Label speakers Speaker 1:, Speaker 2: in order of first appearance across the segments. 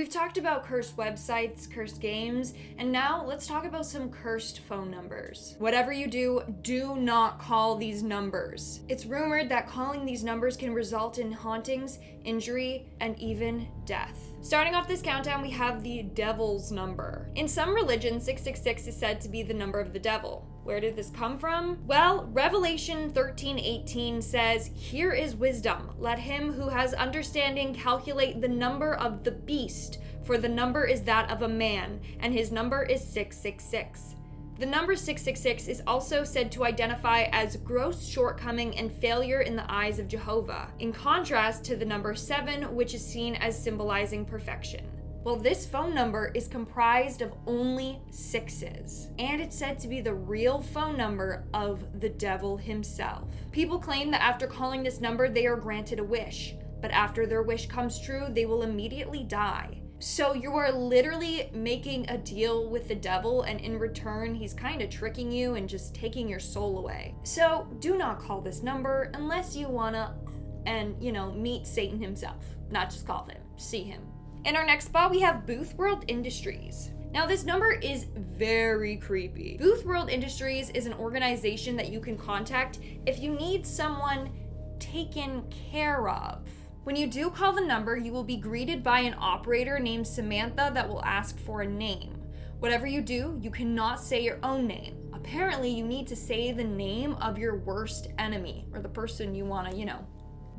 Speaker 1: We've talked about cursed websites, cursed games, and now let's talk about some cursed phone numbers. Whatever you do, do not call these numbers. It's rumored that calling these numbers can result in hauntings, injury, and even death. Starting off this countdown, we have the devil's number. In some religions, 666 is said to be the number of the devil. Where did this come from? Well, Revelation 13:18 says, "Here is wisdom. Let him who has understanding calculate the number of the beast, for the number is that of a man, and his number is 666. The number 666 is also said to identify as gross shortcoming and failure in the eyes of Jehovah, in contrast to the number 7, which is seen as symbolizing perfection. Well, this phone number is comprised of only sixes, and it's said to be the real phone number of the devil himself. People claim that after calling this number, they are granted a wish, but after their wish comes true, they will immediately die. So you are literally making a deal with the devil, and in return, he's kind of tricking you and just taking your soul away. So do not call this number unless you wanna, meet Satan himself. Not just call him, see him. In our next spot, we have Booth World Industries. Now, this number is very creepy. Booth World Industries is an organization that you can contact if you need someone taken care of. When you do call the number, you will be greeted by an operator named Samantha that will ask for a name. Whatever you do, you cannot say your own name. Apparently, you need to say the name of your worst enemy, or the person you want to,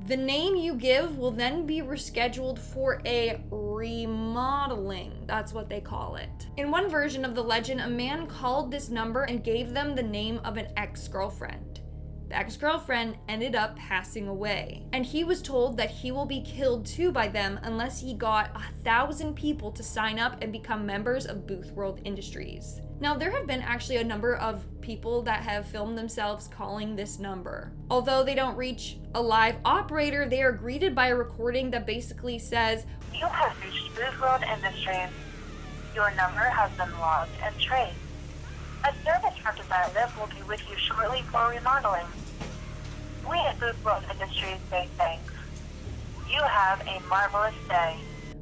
Speaker 1: The name you give will then be rescheduled for a remodeling. That's what they call it. In one version of the legend, a man called this number and gave them the name of an ex-girlfriend. The ex-girlfriend ended up passing away, and he was told that he will be killed too by them unless he got 1,000 people to sign up and become members of Booth World Industries. Now, there have been actually a number of people that have filmed themselves calling this number. Although they don't reach a live operator, they are greeted by a recording that basically says,
Speaker 2: "You have reached Booth World Industries. Your number has been logged and traced. A service representative will be with you shortly for remodeling. We at Booth World Industries say thanks. You have a marvelous day."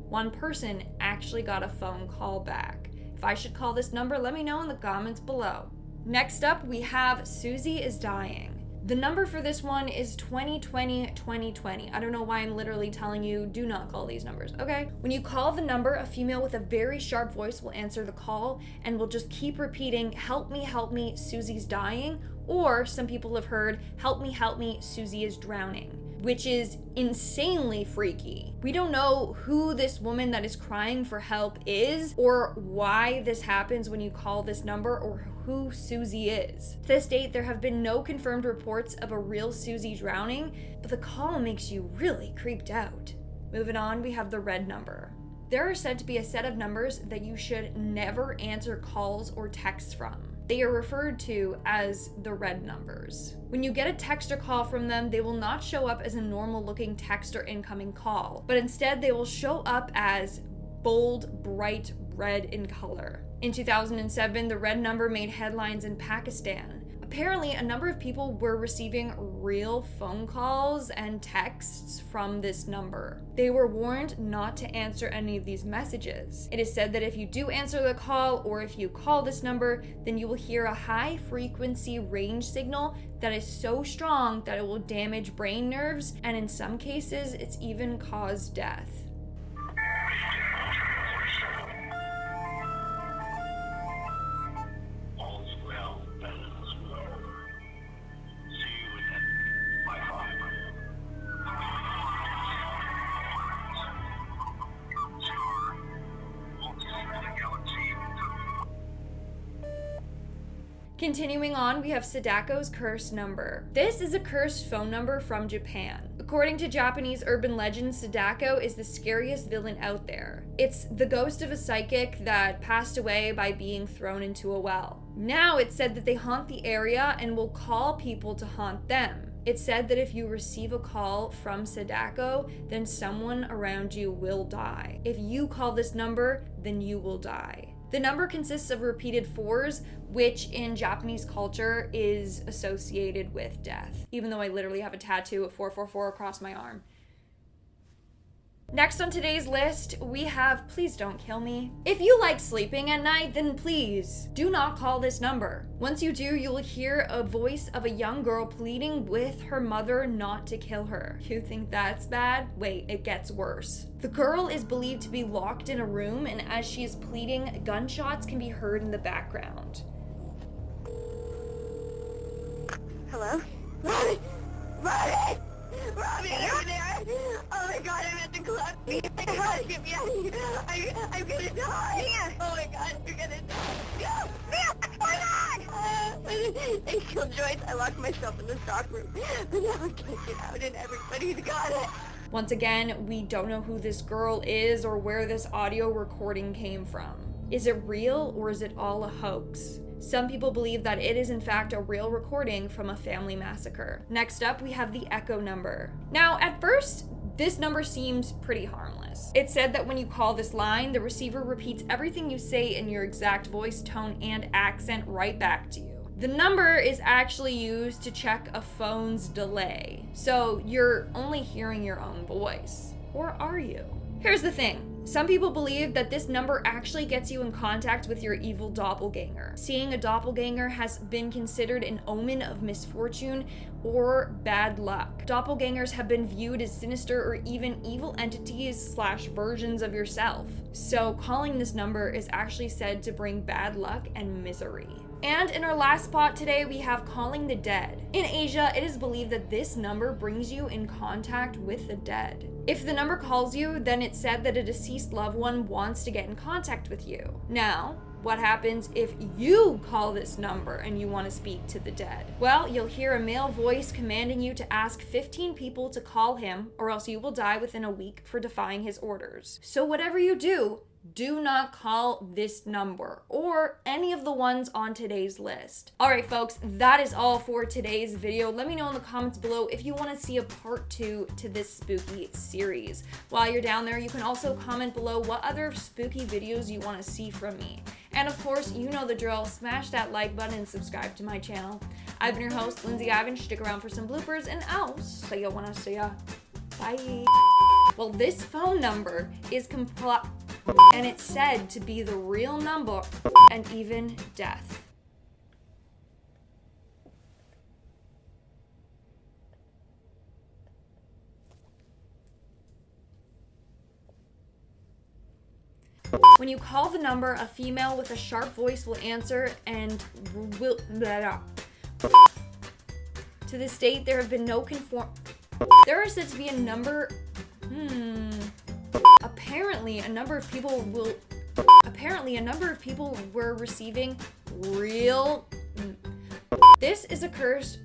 Speaker 1: One person actually got a phone call back. If I should call this number, let me know in the comments below. Next up, we have Susie is dying. The number for this one is 2020-2020. I don't know why I'm literally telling you, do not call these numbers, okay? When you call the number, a female with a very sharp voice will answer the call and will just keep repeating, help me, Susie's dying. Or some people have heard, help me, Susie is drowning, which is insanely freaky. We don't know who this woman that is crying for help is, or why this happens when you call this number, or who Susie is. To this date, there have been no confirmed reports of a real Susie drowning, but the call makes you really creeped out. Moving on, we have the red number. There are said to be a set of numbers that you should never answer calls or texts from. They are referred to as the red numbers. When you get a text or call from them, they will not show up as a normal looking text or incoming call, but instead they will show up as bold, bright red in color. In 2007, the red number made headlines in Pakistan. Apparently, a number of people were receiving real phone calls and texts from this number. They were warned not to answer any of these messages. It is said that if you do answer the call, or if you call this number, then you will hear a high frequency range signal that is so strong that it will damage brain nerves, and in some cases, it's even caused death. Continuing on, we have Sadako's cursed number. This is a cursed phone number from Japan. According to Japanese urban legend, Sadako is the scariest villain out there. It's the ghost of a psychic that passed away by being thrown into a well. Now it's said that they haunt the area and will call people to haunt them. It's said that if you receive a call from Sadako, then someone around you will die. If you call this number, then you will die. The number consists of repeated 4s, which in Japanese culture is associated with death, even though I literally have a tattoo of 444 across my arm. Next on today's list, we have Please Don't Kill Me. If you like sleeping at night, then please do not call this number. Once you do, you'll hear a voice of a young girl pleading with her mother not to kill her. You think that's bad? Wait, it gets worse. The girl is believed to be locked in a room, and as she is pleading, gunshots can be heard in the background.
Speaker 3: Hello? Robbie! Robbie! Robbie, are you there? Oh my god, I'm at the club. Get me out of here. I'm gonna die. Mia! Oh my god, you're gonna die. Mia, what's going on? They killed Joyce. I locked myself in the stock room. But now I can't get out and everybody's got it.
Speaker 1: Once again, we don't know who this girl is or where this audio recording came from. Is it real or is it all a hoax? Some people believe that it is in fact a real recording from a family massacre. Next up, we have the echo number. Now, at first, this number seems pretty harmless. It's said that when you call this line, the receiver repeats everything you say in your exact voice, tone, and accent right back to you. The number is actually used to check a phone's delay, so you're only hearing your own voice. Or are you? Here's the thing. Some people believe that this number actually gets you in contact with your evil doppelganger. Seeing a doppelganger has been considered an omen of misfortune or bad luck. Doppelgangers have been viewed as sinister or even evil entities / versions of yourself. So calling this number is actually said to bring bad luck and misery. And in our last spot today, we have calling the dead. In Asia, it is believed that this number brings you in contact with the dead. If the number calls you, then it's said that a deceased loved one wants to get in contact with you. Now, what happens if you call this number and you want to speak to the dead? Well, you'll hear a male voice commanding you to ask 15 people to call him, or else you will die within a week for defying his orders. So whatever you do not call this number or any of the ones on today's list. All right, folks, that is all for today's video. Let me know in the comments below if you want to see a part 2 to this spooky series. While you're down there, you can also comment below what other spooky videos you want to see from me. And of course, you know the drill. Smash that like button and subscribe to my channel. I've been your host, Lindsay Ivan. Stick around for some bloopers, and I'll see you when I see ya. Bye. Well, this phone number is and it's said to be the real number and even death. When you call the number, a female with a sharp voice will answer and will to this date there have been no there are said to be a number Apparently, a number of people were receiving real. This is a curse.